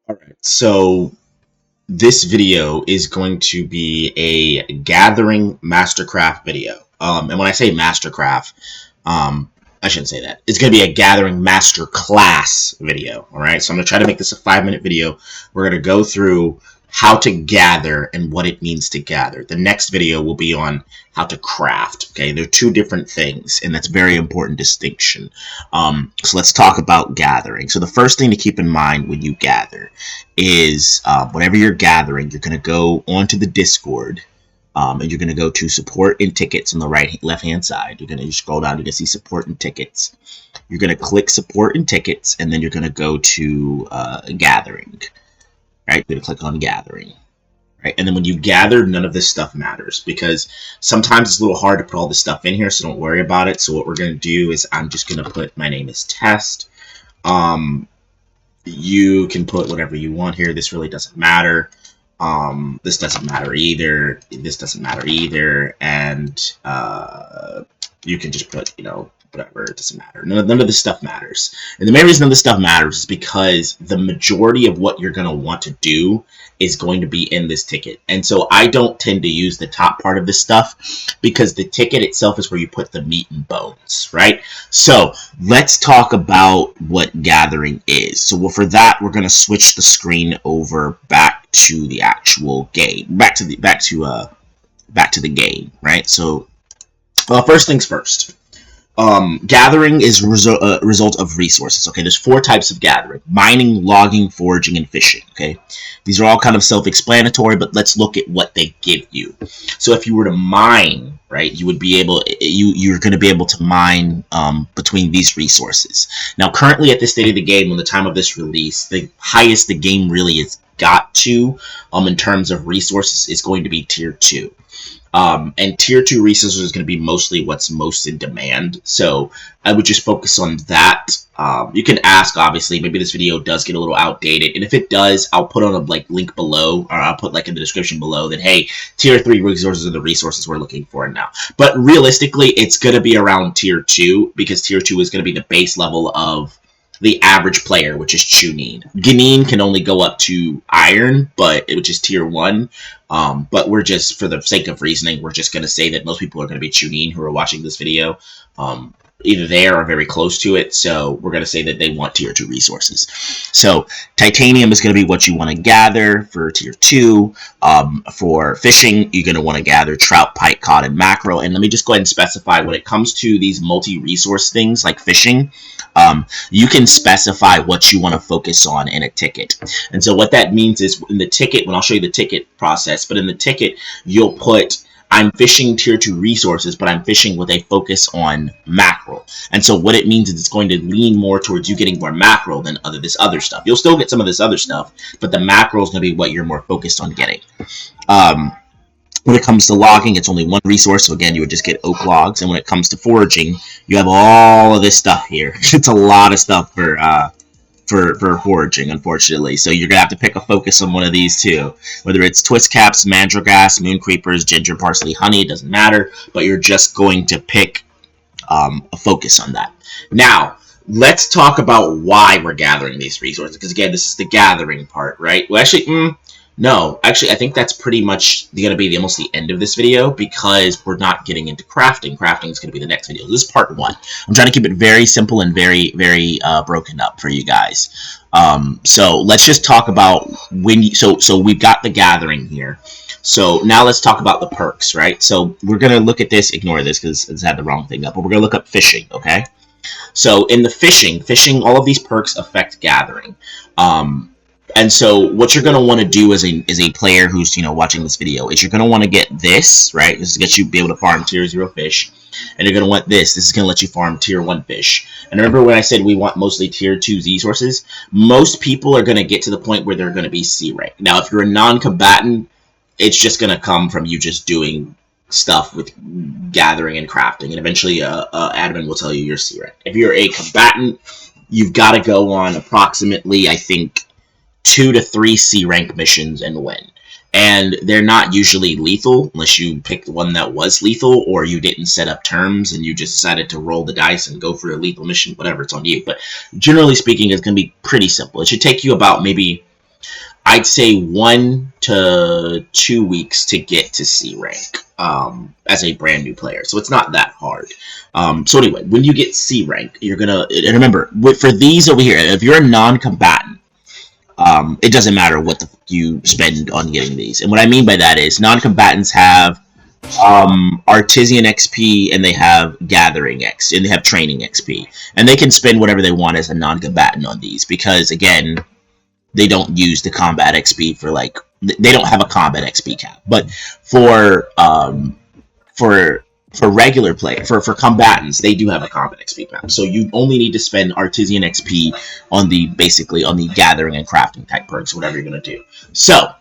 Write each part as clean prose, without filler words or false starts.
Alright, so this video is going to be a gathering mastercraft video. And when I say mastercraft, I shouldn't say that. It's going to be a gathering masterclass video. Alright, so I'm going to try to make this a 5-minute video. We're going to go through how to gather and what it means to gather. The next video will be on how to craft. Okay, they're two different things, and that's a very important distinction. So let's talk about gathering. So the first thing to keep in mind when you gather is whatever you're gathering, you're going to go onto the Discord. And you're going to go to support and tickets on the left hand side. You're going to scroll down, you're going to see support and tickets. You're going to click support and tickets, and then you're going to go to gathering. Right, you're going to click on gathering. Right, and then when you gather, none of this stuff matters because sometimes it's a little hard to put all this stuff in here, so don't worry about it. So what we're going to do is I'm just going to put my name is Test. You can put whatever you want here. This really doesn't matter. This doesn't matter either. This doesn't matter either. And you can just put, whatever. It doesn't matter. None of this stuff matters. And the main reason none of this stuff matters is because the majority of what you're going to want to do is going to be in this ticket. And so I don't tend to use the top part of this stuff because the ticket itself is where you put the meat and bones, right? So let's talk about what gathering is. So for that, we're going to switch the screen over back to the actual game, back to the game, right? So first things first. Gathering is a result of resources. Okay, there's 4 types of gathering: mining, logging, foraging, and fishing. Okay, these are all kind of self-explanatory, but let's look at what they give you. So if you were to mine, right, you're going to be able to mine between these resources. Now, currently at this state of the game, on the time of this release, the highest the game really has got to in terms of resources is going to be tier 2. And tier 2 resources is going to be mostly what's most in demand. So I would just focus on that. You can ask, obviously, maybe this video does get a little outdated. And if it does, I'll put on a link below, or I'll put in the description below that, hey, tier 3 resources are the resources we're looking for now. But realistically, it's going to be around tier 2 because tier 2 is going to be the base level of the average player, which is Chunin. Ganin can only go up to Iron, which is tier 1. But we're just, for the sake of reasoning, we're just going to say that most people are going to be Chunin who are watching this video. Either there or very close to it, so we're going to say that they want tier 2 resources. So titanium is going to be what you want to gather for tier 2. For fishing, you're going to want to gather trout, pike, cod, and mackerel. And let me just go ahead and specify, when it comes to these multi-resource things like fishing, you can specify what you want to focus on in a ticket. And so what that means is in the ticket, when I'll show you the ticket process, but in the ticket, you'll put, I'm fishing tier 2 resources, but I'm fishing with a focus on mackerel. And so what it means is it's going to lean more towards you getting more mackerel than this other stuff. You'll still get some of this other stuff, but the mackerel is going to be what you're more focused on getting. When it comes to logging, it's only one resource, so again, you would just get oak logs. And when it comes to foraging, you have all of this stuff here. It's a lot of stuff for foraging, unfortunately. So you're gonna have to pick a focus on one of these two. Whether it's twist caps, mandragoras, moon creepers, ginger, parsley, honey, it doesn't matter. But you're just going to pick a focus on that. Now, let's talk about why we're gathering these resources. Because again, this is the gathering part, right? Well, actually, no, actually, I think that's pretty much going to be almost the end of this video because we're not getting into crafting. Crafting is going to be the next video. This is part 1. I'm trying to keep it very simple and very, very broken up for you guys. So let's just talk about so we've got the gathering here. So now let's talk about the perks, right? So we're going to look at this. Ignore this because it's had the wrong thing up. But we're going to look up fishing, okay? So in the fishing, all of these perks affect gathering. And so what you're going to want to do as a player who's, watching this video is you're going to want to get this, right? This is going to get you be able to farm tier 0 fish. And you're going to want this. This is going to let you farm tier 1 fish. And remember when I said we want mostly tier 2 resources? Most people are going to get to the point where they're going to be C rank. Now, if you're a non-combatant, it's just going to come from you just doing stuff with gathering and crafting. And eventually, admin will tell you you're C rank. If you're a combatant, you've got to go on approximately, I think, 2 to 3 C rank missions and win. And they're not usually lethal unless you picked one that was lethal or you didn't set up terms and you just decided to roll the dice and go for a lethal mission. Whatever, it's on you. But generally speaking, it's going to be pretty simple. It should take you about maybe I'd say 1 to 2 weeks to get to C rank as a brand new player. So it's not that hard. So anyway, when you get C rank, you're gonna, and remember, for these over here, if you're a non-combatant, it doesn't matter what you spend on getting these. And what I mean by that is non-combatants have Artisan XP, and they have Gathering X, and they have Training XP, and they can spend whatever they want as a non-combatant on these, because again, they don't use the combat XP for, like, they don't have a combat XP cap. But for regular play, for combatants, they do have a combat XP cap. So you only need to spend Artisan XP on basically on the Gathering and Crafting type perks, whatever you're gonna do. So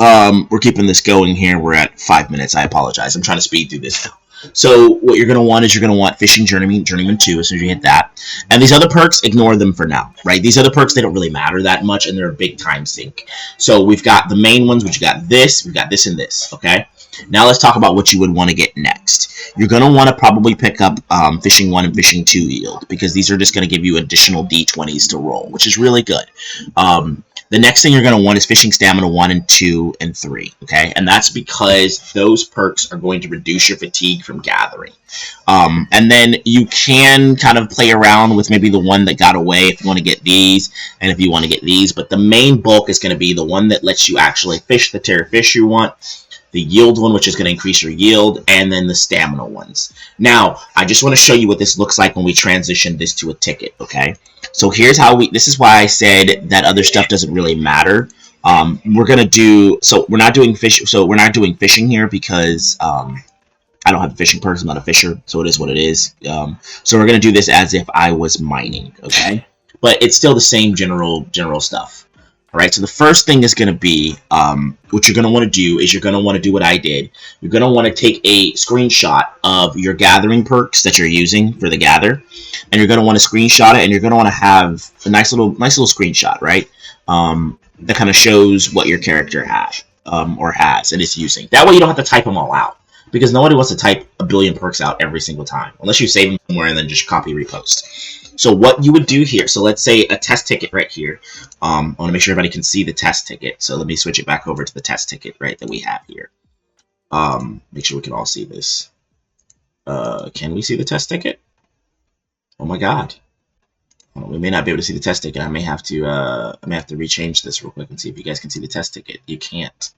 we're keeping this going here. We're at 5 minutes. I apologize. I'm trying to speed through this now. So what you're going to want is you're going to want Fishing Journeyman 2 as soon as you hit that. And these other perks, ignore them for now, right? These other perks, they don't really matter that much, and they're a big time sink. So we've got the main ones, which you got this, we've got this and this, okay? Now let's talk about what you would want to get next. You're going to want to probably pick up Fishing 1 and Fishing 2 yield, because these are just going to give you additional D20s to roll, which is really good. The next thing you're going to want is Fishing Stamina 1 and 2 and 3, okay? And that's because those perks are going to reduce your fatigue from gathering. And then you can kind of play around with maybe the one that got away if you want to get these, and if you want to get these. But the main bulk is going to be the one that lets you actually fish the Terra fish you want, the yield one, which is going to increase your yield, and then the stamina ones. Now, I just want to show you what this looks like when we transition this to a ticket, okay? So here's how this is why I said that other stuff doesn't really matter. We're going to do, so we're not doing fishing here because I don't have a fishing perks. I'm not a fisher, so it is what it is. So we're going to do this as if I was mining, okay? But it's still the same general stuff. All right, so the first thing is going to be, what you're going to want to do is you're going to want to do what I did. You're going to want to take a screenshot of your gathering perks that you're using for the gather, and you're going to want to screenshot it, and you're going to want to have a nice little screenshot, right? That kind of shows what your character has and is using. That way you don't have to type them all out, because nobody wants to type a billion perks out every single time, unless you save them somewhere and then just copy repost. So what you would do here, so let's say a test ticket right here. I want to make sure everybody can see the test ticket. So let me switch it back over to the test ticket, right, that we have here. Make sure we can all see this. Can we see the test ticket? Oh my God. We may not be able to see the test ticket. I may have to rechange this real quick and see if you guys can see the test ticket. You can't.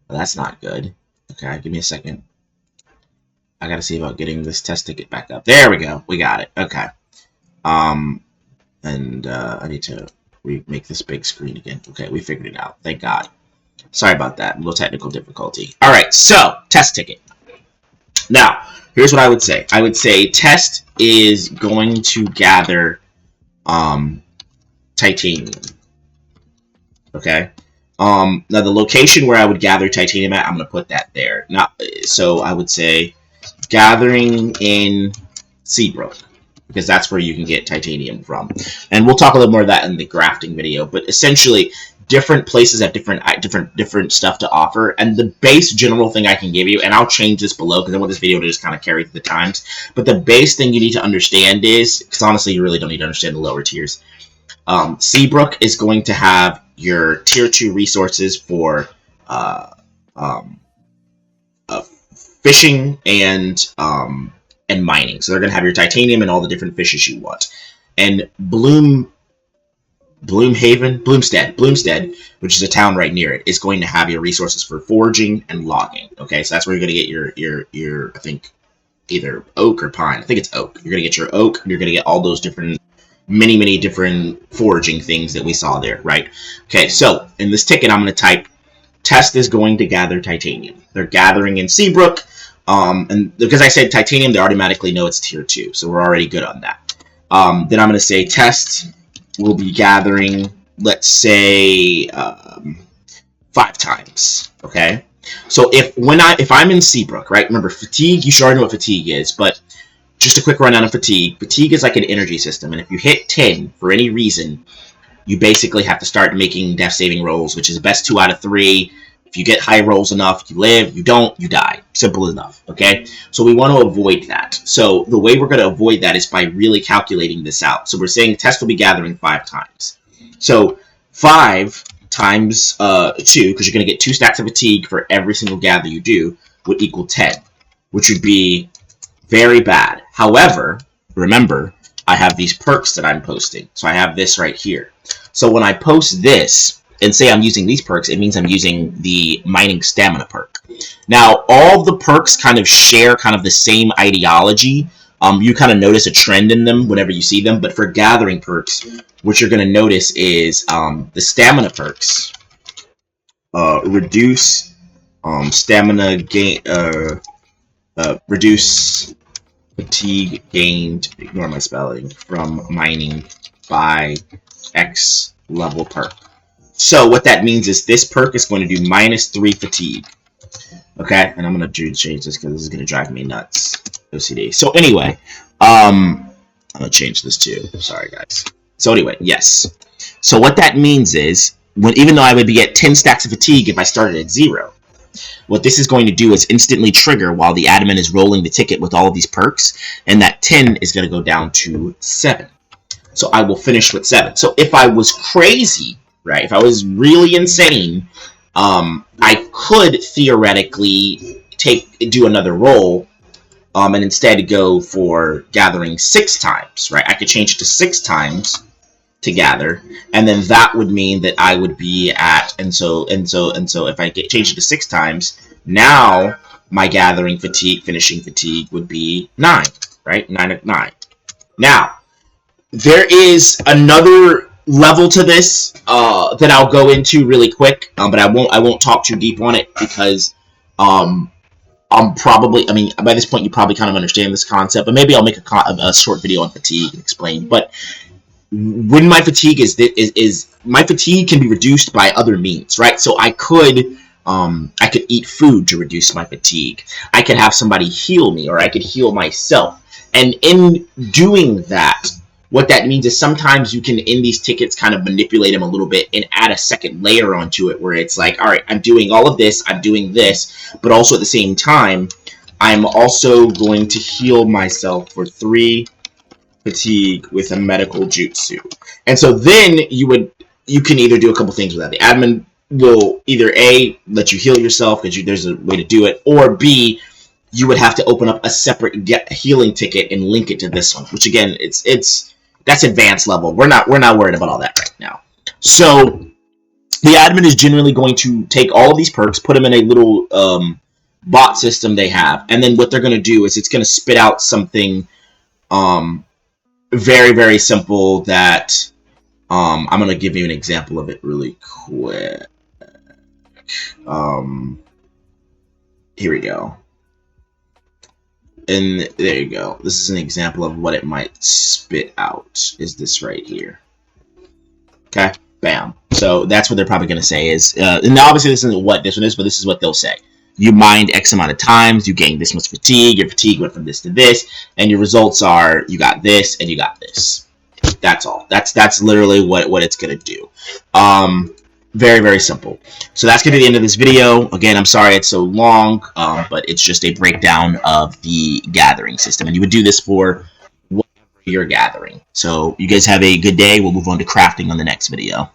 Well, that's not good. Okay, give me a second. I got to see about getting this test ticket back up. There we go. We got it. Okay. I need to make this big screen again. Okay, we figured it out. Thank God. Sorry about that. A little technical difficulty. All right, so test ticket. Now, here's what I would say. I would say test is going to gather titanium. Okay. Now the location where I would gather titanium at, I'm going to put that there. So I would say gathering in Seabrook, because that's where you can get titanium from. And we'll talk a little more of that in the grafting video. But essentially, different places have different stuff to offer. And the base general thing I can give you, and I'll change this below because I want this video to just kind of carry through the times. But the base thing you need to understand is, because honestly, you really don't need to understand the lower tiers. Seabrook is going to have your tier 2 resources for fishing and mining. So they're going to have your titanium and all the different fishes you want. And Bloomstead, which is a town right near it, is going to have your resources for foraging and logging. Okay, so that's where you're going to get your I think either oak or pine. I think it's oak. You're going to get your oak. You're going to get all those different many different foraging things that we saw there, right? Okay, so in this ticket, I'm going to type test is going to gather titanium. They're gathering in Seabrook. And because I said titanium, they automatically know it's tier 2, so we're already good on that. Then I'm going to say test will be gathering, let's say, 5 times. Okay, so if I'm in Seabrook, right? Remember, fatigue. You should already know what fatigue is, but just a quick rundown of fatigue. Fatigue is like an energy system, and if you hit 10 for any reason, you basically have to start making death saving rolls, which is best 2 out of 3. If you get high rolls enough, you live. You don't, you die. Simple enough, okay? So we want to avoid that. So the way we're going to avoid that is by really calculating this out. So we're saying test will be gathering 5 times. So 5 times 2, because you're going to get 2 stacks of fatigue for every single gather you do, would equal 10, which would be very bad. However, remember, I have these perks that I'm posting. So I have this right here. So when I post this, and say I'm using these perks, it means I'm using the mining stamina perk. Now, all the perks kind of share kind of the same ideology. You kind of notice a trend in them whenever you see them, but for gathering perks, what you're going to notice is the stamina perks reduce stamina gain, reduce fatigue gained, ignore my spelling, from mining by X level perk. So what that means is this perk is going to do -3 fatigue. Okay, and I'm going to change this because this is going to drive me nuts. OCD. So anyway, I'm going to change this too. Sorry, guys. So anyway, yes. So what that means is, even though I would be at 10 stacks of fatigue if I started at 0, what this is going to do is instantly trigger while the admin is rolling the ticket with all of these perks, and that 10 is going to go down to 7. So I will finish with 7. So if I was crazy, right, if I was really insane, I could theoretically do another roll, and instead go for gathering 6 times, right? I could change it to 6 times to gather, and then that would mean that I would be at, and so if I change it to 6 times, now my gathering fatigue, finishing fatigue would be 9, right? 9. Now, there is another level to this that I'll go into really quick, but I won't talk too deep on it because I'm probably, I mean, by this point you probably kind of understand this concept, but maybe I'll make a short video on fatigue and explain. But when my fatigue my fatigue can be reduced by other means, right? So I could eat food to reduce my fatigue. I could have somebody heal me, or I could heal myself. And in doing that, what that means is sometimes you can, in these tickets, kind of manipulate them a little bit and add a second layer onto it where it's like, all right, I'm doing all of this, I'm doing this, but also at the same time, I'm also going to heal myself for 3 fatigue with a medical jutsu. And so then you can either do a couple things with that. The admin will either A, let you heal yourself because there's a way to do it, or B, you would have to open up a separate healing ticket and link it to this one, which again, that's advanced level. We're not worried about all that right now. So the admin is generally going to take all of these perks, put them in a little bot system they have, and then what they're going to do is it's going to spit out something very, very simple that I'm going to give you an example of it really quick. Here we go. And there you go. This is an example of what it might spit out, is this right here. Okay? Bam. So that's what they're probably going to say is, and obviously this isn't what this one is, but this is what they'll say. You mined X amount of times, you gained this much fatigue, your fatigue went from this to this, and your results are you got this and you got this. That's all. That's literally what it's going to do. Very, very simple. So that's going to be the end of this video. Again, I'm sorry it's so long, but it's just a breakdown of the gathering system. And you would do this for whatever you're gathering. So you guys have a good day. We'll move on to crafting on the next video.